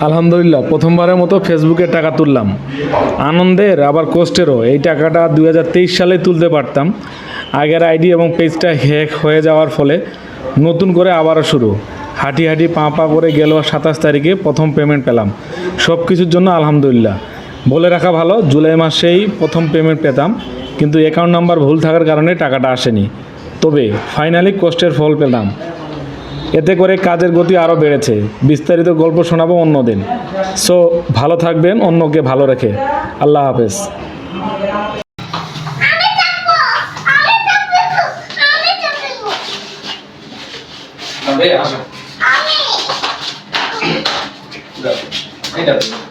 আলহামদুলিল্লাহ প্রথমবারের মতো ফেসবুকে টাকা তুললাম। আনন্দের আবার কষ্টেরও। এই টাকাটা 2023 সালে তুলতে পারতাম। আগের আইডি এবং পেজটা হ্যাক হয়ে যাওয়ার ফলে নতুন করে আবারও শুরু। হাঁটি পা করে গেল 27 তারিখে প্রথম পেমেন্ট পেলাম। সব কিছুর জন্য আলহামদুলিল্লাহ। বলে রাখা ভালো, জুলাই মাসেই প্রথম পেমেন্ট পেতাম, কিন্তু অ্যাকাউন্ট নাম্বার ভুল থাকার কারণে টাকাটা আসেনি। তবে ফাইনালি কষ্টের ফল পেলাম। এতে করে কাজের গতি আরও বেড়েছে। বিস্তারিত গল্প শোনাবো অন্যদিন। সো ভালো থাকবেন অন্যকে ভালো রেখে। আল্লাহ হাফেজ। আসো।